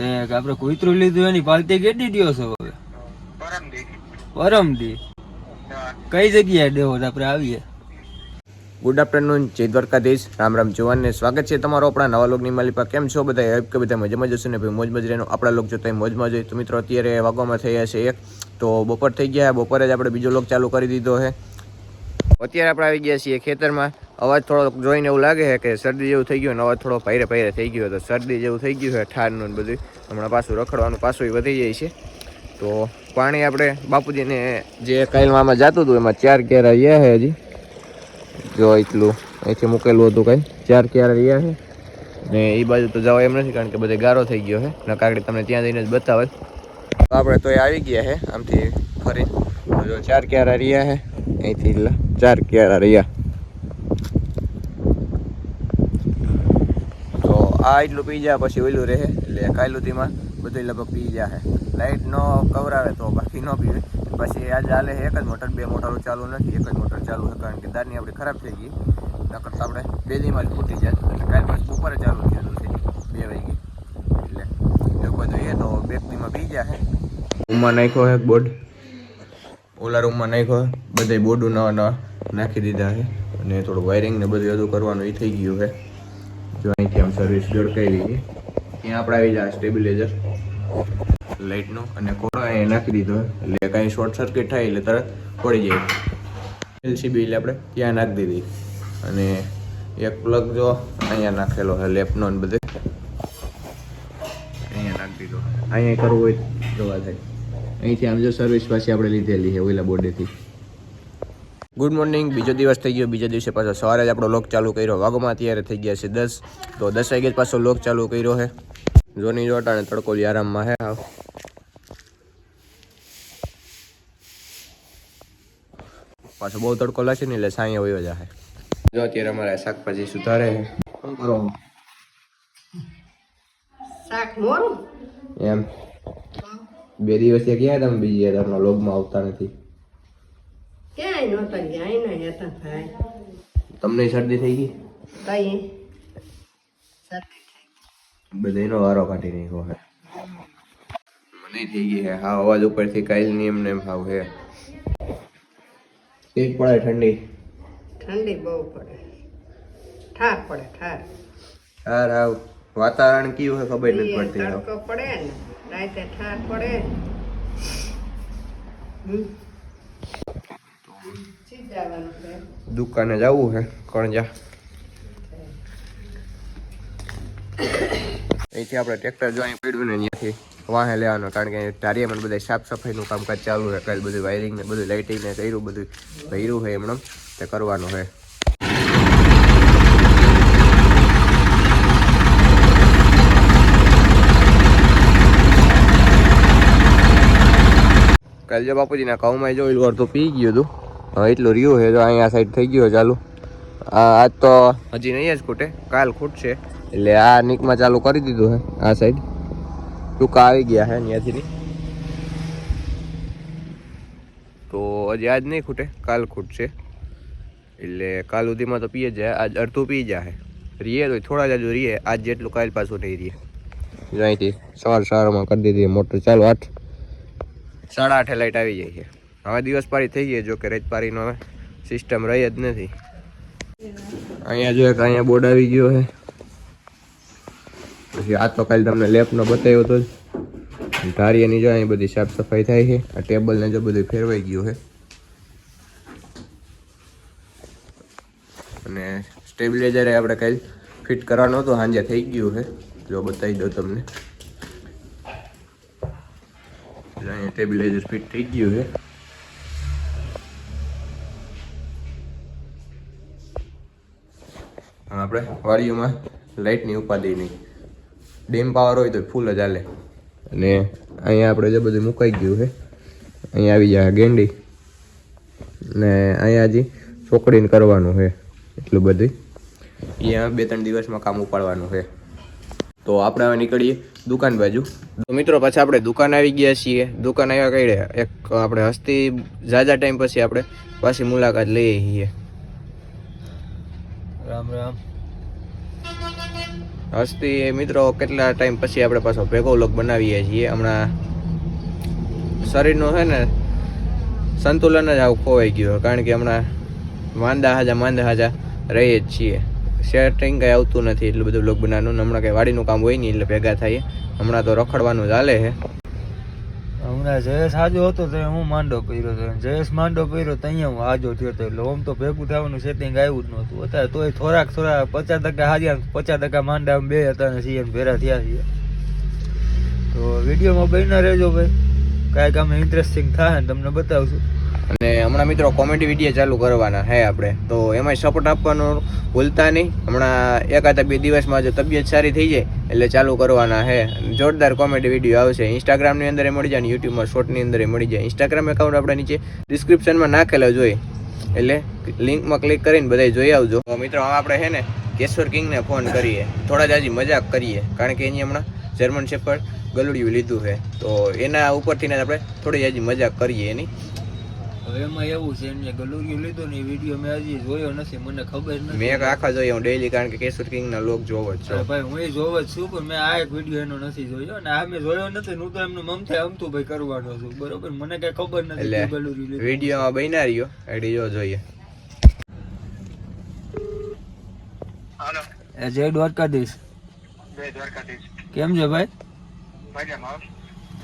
આપણે કૂતરું લીધું એની પાલતી કેટલી દિવસ હવે? પરમદી. કઈ જગ્યાએ દેવો આપણે આવીએ? ગુડ આફ્ટરનૂન, જય દ્વારકાધીશ, રામ રામ જવાનને સ્વાગત છે તમારો આપણા નવા લોકની માલિપા. કેમ છો બધા? હેપ કે બધા મજામાં જશે ને ભાઈ? મોજ મજરેનો આપણા લોક જોતા મોજમાં જોઈએ. તો મિત્રો અત્યારે વાગવામાં થયા છે 1, તો બપોર થઈ ગયા. બપોરે જ આપણે બીજો લોક ચાલુ કરી દીધો છે. અત્યારે આપણે આવી ગયા છીએ ખેતરમાં. અવાજ થોડો જોઈને એવું લાગે છે કે શરદી જેવું થઈ ગયું, અને અવાજ થોડો ભાઈરે ભાઈરે થઈ ગયો. તો શરદી જેવું થઈ ગયું છે, ઠારનું બધું. હમણાં પાછું રખડવાનું પાછું વધી જાય છે. તો પાણી આપણે બાપુજીને જે કાલમાં આમાં જતું હતું એમાં 4 કેરા રહ્યા છે હજી. જો એટલું અહીંથી મૂકેલું હતું કંઈ 4 ક્યારે રહ્યા છે ને એ બાજુ તો જવા એમ નથી, કારણ કે બધે ગારો થઈ ગયો છે. નકારડી તમને ત્યાં જઈને જ બતાવે. તો આપણે તો એ આવી ગયા છે આમથી ફરી. જો 4 ક્યારે રહ્યા છે અહીંથી, 4 ક્યારે રહ્યા. તો આ એટલું પી જાય પછી ઓલું રહે, એટલે કાયલુતીમાં બધું લગભગ પી જાય. લાઇટ ન કવરાવે તો બાકી ન પીવે. પછી આજે હાલે એક જ મોટર, 2 મોટરો ચાલુ નથી, એક જ મોટર ચાલુ છે, કારણ કે દારની આપણી ખરાબ થઈ ગઈ. નકર તો આપણે 2 દીમાં જ ફૂટી જાય. એટલે કાલ પછી બપોરે ચાલુ થયેલું છે 2 વાગે. એટલે એવું બધું એ તો 2 દીમાં પી જાય. રૂમમાં નાખ્યો છે બોર્ડ, ઓલા રૂમમાં નાખ્યો છે. બધે બોર્ડો નવા નવા નાખી દીધા છે, અને થોડું વાયરિંગ ને બધું બધું કરવાનું એ થઈ ગયું છે. જો અહીંથી આમ સર્વિસ જોડકાઈ છે. ત્યાં આપણે આવી જાય સ્ટેબિલાઇઝર લાઇટનો, અને કોડો અહીં નાખી દીધો, એટલે કાંઈ શોર્ટ સર્કિટ થાય એટલે તરત પડી જાય. એલસીબી એટલે આપણે ત્યાં નાખી દીધી. અને એક પ્લગ જો અહીંયા નાખેલો છે લેફ્ટનો, ને બધે અહીંયા નાખી દીધો. અહીંયા કરવું હોય જોવા થાય. અહીંથી આમ જો સર્વિસ પાછી આપણે લીધેલી છે ઓલા બોર્ડેથી. ગુડ મોર્નિંગ, બીજો દિવસ થઈ ગયો. બીજા દિવસે પાછો સવારે જ આપણો લોક ચાલુ કર્યો. વાગોમાં અત્યારે થઈ ગયા છે 10, તો 10 વાગે જ પાછો લોક ચાલુ કર્યો છે. જોની જોટા ને તડકો આરામમાં હે. પાછો બહુ તડકો લાગશે ને એટલે સાંયે વયો જાય. જો અત્યારે અમારે શાકભાજી સુધારે છે. શું કરો? શાક મોરું એમ 2 દિવસથી ક્યાં તમે બીજી તમારા લોગમાં આવતા નથી? ક્યાંય નહોતા ગયા, અહીંયા હતા ભાઈ. તમને શરદી થઈ ગઈ? કઈ શરદી થઈ બધાનો વારો કાઢી નાખ્યો છે. મને થઈ ગઈ છે. હા, અવાજ ઉપરથી કાલની એમને એમ ભાવ છે. કેવી પડે ઠંડી? ઠંડી બહુ પડે, ઠાર પડે ઠાર. ઠાર આવ વાતાવરણ કેવું છે ખબર નથી પડતી. તડકો પડે ને રાતે ઠાર પડે. દુકાને જવું છે કણજા. અહીંથી આપણે ટ્રેક્ટર જો અહીં પડ્યું ને ત્યાંથી વાહે લેવાનું, કારણ કે ધારિયામાં બધા સાફ સફાઈનું કામકાજ ચાલુ છે. કાલે બધું વાયરિંગ ને બધું લાઇટિંગ ને કર્યું, બધું ભર્યું છે એમણે તે કરવાનું છે. કાલે જો બાપુજીના ઘઉંમાં જો એટલું અડધું પી ગયું હતું. હવે એટલું રહ્યું છે. જો અહીંયા સાઈડ થઈ ગયો ચાલુ. આજ તો હજી નહીં જ ખૂટે, કાલ ખૂટશે. એટલે આ નીકમાં ચાલુ કરી દીધું છે. આ સાઈડ ટૂંકા આવી ગયા છે ત્યાંથી. તો હજી આજ નહીં ખૂટે, કાલ ખૂટશે. એટલે કાલ સુધીમાં તો પીએ જાય. આજ અડધું પી જાય. રીએ તો થોડા જ હજુ રીએ. આજ જેટલું કાલ પાછું નહીં રીએ. જો અહીંથી સવારમાં કરી દીધી મોટર ચાલુ. 8, 8:30 લાઇટ આવી જાય છે. હવે દિવસ પારી થઈ ગઈ, જો કે રેત પારીનો હવે સિસ્ટમ રહી જ નથી. અહીંયા જો એક અહીંયા બોર્ડ આવી ગયો છે. પછી આ તો કાલે તમને લેપનો બતાવ્યો હતો જ. ધારિયાની જો અહીં બધી સાફ સફાઈ થાય છે. આ ટેબલને જો બધું ફેરવાઈ ગયું છે. અને સ્ટેબિલાઇઝર આપણે કાલે ફિટ કરવાનું હતું, સાંજે થઈ ગયું છે. જો બતાવી દો તમને. અહીંયા સ્ટેબિલાઇઝર ફિટ થઈ ગયું છે. આપણે વાડીઓમાં લાઇટની ઉપાધિ નહીં. ડીમ પાવર હોય તો ફૂલ જ હાલે. અને અહીંયા આપણે જે બધું મુકાઈ ગયું છે. અહીંયા આવી જાય ગેંડી, ને અહીંયા હજી ચોકડીને કરવાનું છે. એટલું બધું અહીંયા 2-3 દિવસમાં કામ ઉપાડવાનું છે. તો આપણે હવે નીકળીએ દુકાન બાજુ. તો મિત્રો પાછા આપણે દુકાન આવી ગયા છીએ. દુકાન આવ્યા કઈ એક આપણે હસ્તી ઝાઝા ટાઈમ પછી આપણે પાછી મુલાકાત લઈએ છીએ. રામ રામ. હસ્તી મિત્રો કેટલા ટાઈમ પછી આપણે પાછો ભેગો વ્લોગ બનાવીએ છીએ. હમણાં શરીરનું છે ને સંતુલન જ આવું ખોવાઈ ગયું, કારણ કે હમણાં માંદા હાજા રહીએ જ છીએ. સેટિંગ કંઈ આવતું નથી એટલું બધું વ્લોગ બનાવવાનું. હમણાં કંઈ વાડીનું કામ હોય નહીં એટલે ભેગા થઈએ. હમણાં તો રખડવાનું ચાલે છે. હમણાં જયેશ હાજો હતો તો હું માંડો કર્યો હતો, જયેશ માંડો કર્યો તો અહીંયા હું હાજો થયો હતો, એટલે આમ તો ભેગું થવાનું સેટિંગ આવ્યું જ નહોતું. અત્યારે તોય થોડા 50% હાજ્યા, 50% માંડા બે હતા ને સીએમ ભેરા થયા છીએ. તો વિડીયોમાં બન્યા રહેજો ભાઈ, કાંઈક અમે ઇન્ટરેસ્ટિંગ થાય ને તમને બતાવશું. અને હમણાં મિત્રો કોમેડી વિડીયો ચાલુ કરવાના હે આપણે, તો એમાંય સપોર્ટ આપવાનો ભૂલતા નહીં. હમણાં 1-2 દિવસમાં જો તબિયત સારી થઈ જાય એટલે ચાલુ કરવાના હે. જોરદાર કોમેડી વિડીયો આવશે. ઇન્સ્ટાગ્રામની અંદર મળી જાય ને યુટ્યુબમાં શોર્ટની અંદર મળી જાય. ઇન્સ્ટાગ્રામ એકાઉન્ટ આપણે નીચે ડિસ્ક્રિપ્શનમાં નાખેલો જોઈએ, એટલે લિંકમાં ક્લિક કરીને બધા જોઈ આવજો. તો મિત્રો આપણે છે ને કેશોર કિંગને ફોન કરીએ, થોડા જ હજી મજાક કરીએ, કારણ કે એની હમણાં જર્મન શેફર્ડ ગલુડિયું લીધું છે, તો એના ઉપરથી આપણે થોડી હજી મજાક કરીએ એની. હવે એમાં એવું છે, એને ગલુરિયું લીધું ને એ વિડીયો મેં હજી જોયો નથી, મને ખબર નથી. મેં આખા જોઈએ હું ડેઈલી, કારણ કે કેશોર કિંગના લોક જોવો જ છું ભાઈ. હું એ જોવો જ છું, પણ મેં આ એક વિડીયો એનો નથી જોયો, અને આ મેં જોયો નથી. હું તો એમનું મમથે અમથું ભાઈ કરવાનો છું, બરોબર. મને કઈ ખબર નથી એટલે ગલુરિયું લીધું. વિડીયોમાં બન્યા રહ્યો એડી જો જોઈએ. હાલો, જય દ્વારકાધીશ. જય દ્વારકાધીશ. કેમ છે ભાઈ? મજામાં.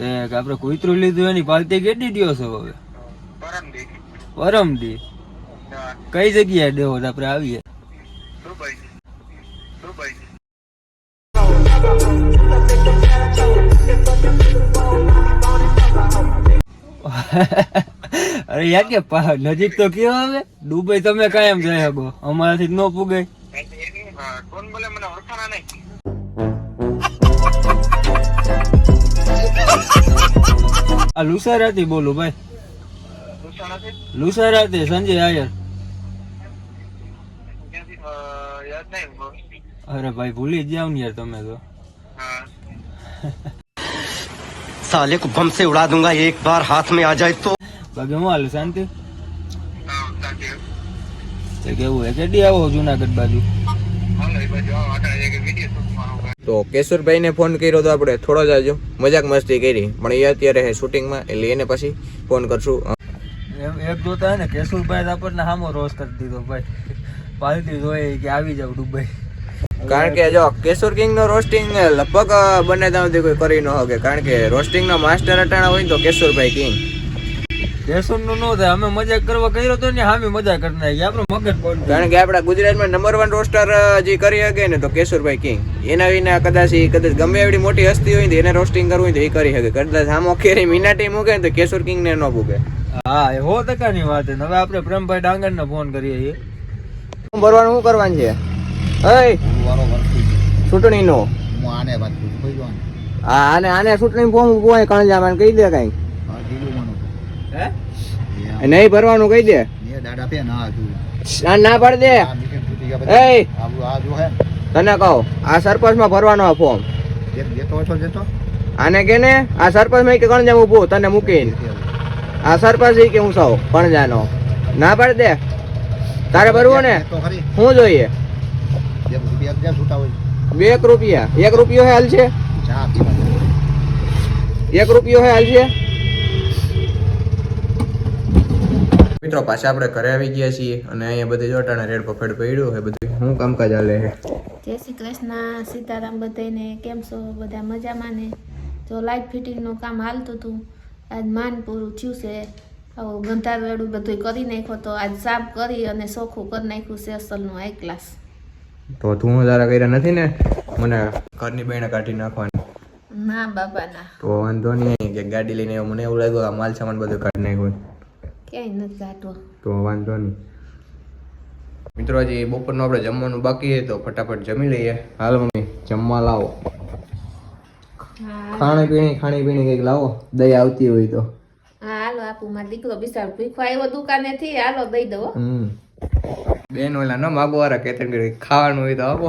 તે આપણે કૂતરું લીધું એની પાલતી કેટલી દ્યો છો હવે? પરમદી. કઈ જગ્યાએ દેવો આપણે આવીએ? દુબઈ. અરે યાર કે નજીક તો કયો હવે? દુબઈ તમે કાયમ જાય શકો, અમારાથી ન પૂગાય. કોણ બોલે? મને ઓળખાણા નહીં. આ લુસારાથી બોલું ભાઈ. લુસારાથી સંજય આયર. યાદ નહીં. અરે ભાઈ ભૂલી જ જાવ ને યાર તમે તો. साले को बम से उड़ा दूंगा एक बार हाथ में आ जाए तो. બાકી હું હાલ શાંતિ? કેવું હે? કેડી આવો જુનાગઢ બાજુ? તો કેશુરભાઈને ફોન કર્યો તો આપણે થોડો જ આજુ મજાક મસ્તી કરી, પણ એ અત્યારે છે શૂટિંગમાં, એટલે એને પછી ફોન કરશું. એક જોતા હે ને કેશુરભાઈ આપણને સામો રોસ કરી દીધો ભાઈ, પાલતી જોઈએ કે આવી જાવ દુબઈ. કારણ કે જો કેશોર કિંગનો રોસ્ટિંગ લગભગ બને ત્યાં સુધી કોઈ કરી ન શકે, કારણ કે રોસ્ટિંગનો માસ્ટર અટાણા હોય તો કેશોરભાઈ કિંગ. કેશુરનું નો થાય, અમે મજાક કરવા કર્યો તો ને સામે મજાક કરી નાખી, આપણો મગજ બંધ. કારણ કે આપણા ગુજરાતમાં નંબર 1 રોસ્ટર જે કરી શકે ને તો કેશોરભાઈ કિંગ. એના વિના કદાચ ગમે એવડી મોટી હસ્તી હોય ને એને રોસ્ટિંગ કરવું હોય તો એ કરી શકે. કદાચ આમ ખેરી મીનાટી મૂકે ને તો કેશોર કિંગને ન પૂગે. હા એ 100%ની વાત છે. હવે આપણે પ્રેમભાઈ ડાંગરને ફોન કરીએ છીએ. શું ભરવાનું, શું કરવાનું છે? ચૂંટણીનો આને ચૂંટણી ફોર્મ કોઈ કણજામાં કહી દે કઈ નહીં ભરવાનું, કહી દે ના પાડી દે. તને કહો આ સરપંચ માં ભરવાનો આ ફોર્મ. આને કે ને આ સરપંચ માં કે કણજા ઉભું તને મૂકીને આ સરપંચ કે હું સૌ કણજાનો ના પાડી દે. તારે ભરવું ને શું જોઈએ? 2 રૂપિયા. 1 રૂપિયો હે હાલ છે? 1 રૂપિયો હે હાલ છે? મિત્રો પાછા આપણે ઘરે આવી ગયા છીએ અને અહીંયા બધી જોટાણા રેડ પફેડ પડ્યું છે. બધું શું કામકાજ હાલે છે? જય શ્રી કૃષ્ણ, સીતારામ. બધાને કેમ છો? બધા મજામાં ને? જો લાઇટ ફિટિંગનું કામ હાલતું હતું, આજ માન પૂરું થયું છે. આવું ગંધાર વેડું બધું કરી નાખ્યો, તો આજ સાફ કરી અને ચોખ્ખું કરી નાખ્યું છે અસલનું હાઈ ક્લાસ. તો તું તારા કર્યા નથી ને મને ઘરની બહેને કાઢી નાખવાની? ના બાબા ના. તો વાંધો નહીં કે ગાડી લઈને આવ્યો, મને એવું લાગ્યું આ માલ સામાન બધું કાઢી નાખ્યું. ક્યાંય નથી જાતો. તો વાંધો નહીં. મિત્રો હજી બપોરનું આપણે જમવાનું બાકી છે, તો ફટાફટ જમી લઈએ. હાલ મમ્મી જમવા લાવો. ખાણી પીણી કંઈક લાવો, દહીં આવતી હોય તો. હા હાલો આપું. મારો દીકરો બિચારો ભીખવા આવ્યો દુકાનેથી, હાલો દઈ દો. બેન ઓલા ન માગો વાળા કેતન કરી ખાવાનું હોય તો આપો.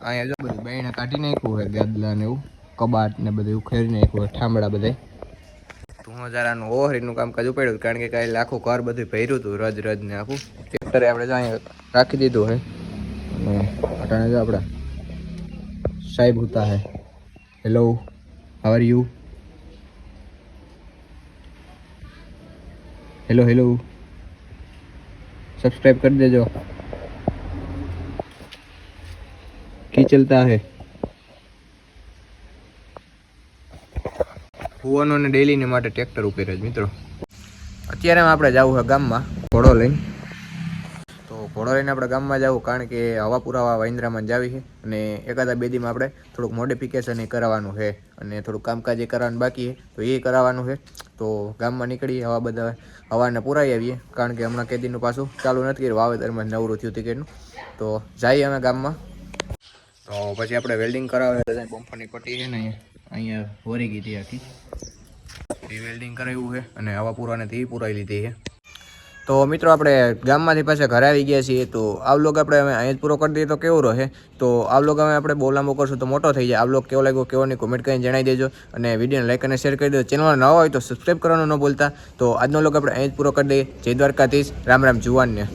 અહીંયા જો બધું બેને કાઢી નાખ્યું હોય, ગાદલા ને એવું, કબાટ ને બધું ઉખેરી નાખ્યું હોય, ઠામડા બધા. તું હજારાનું ઓહરીનું કામકાજ ઉપાડ્યું, કારણ કે કાલે આખું ઘર બધું ભર્યું હતું, રજ ને આખું. ટ્રેક્ટરે આપણે જો અહીંયા રાખી દીધું હોય અને अटाने जो अपना साहिब होता है hello how are you hello hello subscribe कर देजो की चलता है હુવાનો ને ડેલી ને માટે ટ્રેક્ટર ઉપર જ મિત્રો અત્યારે આપણે જવું છે ગામમાં ઘોડો લઈને તો ઘોડો લઈને આપણે ગામમાં જવું કારણ કે હવા પુરાવા વાંદરામાં જાવી છે અને એકાદા બે દીમાં આપણે થોડુંક મોડિફિકેશન એ કરાવવાનું છે અને થોડુંક કામકાજ એ કરવાનું બાકી છે તો એ કરાવવાનું છે તો ગામમાં નીકળીએ હવા બધા હવાને પુરાઈ આવીએ કારણ કે હમણાં કેદીનું પાછું ચાલુ નથી કર્યું વાવેતરમાં નવરું થયું ટિકિટનું તો જઈએ અમે ગામમાં તો પછી આપણે વેલ્ડિંગ કરાવે બમ્ફરની પટ્ટી છે ને અહીંયા વરી ગઈ હતી આખી એ વેલ્ડિંગ કરાવ્યું છે અને હવા પૂરવાને તે પુરાઈ લીધી છે તો મિત્રો આપણે ગામમાંથી પાછા ઘરે આવી ગયા છીએ તો આ વ્લોગ આપણે અમે અહીં જ પૂરો કરી દઈએ તો કેવું રહે તો આ વ્લોગ અમે આપણે બહુ લાંબો કરશું તો મોટો થઈ જાય આ વ્લોગ કેવો લાગ્યો કેવો નહીં કોમેન્ટ કરીને જણાવી દેજો અને વિડીયોને લાઈક અને શેર કરી દેજો ચેનલમાં નવા હોય તો સબસ્ક્રાઈબ કરવાનું ન ભૂલતા તો આજનો વ્લોગ આપણે અહીં જ પૂરો કરી દઈએ જય દ્વારકાધીશ રામ રામ જુવાનને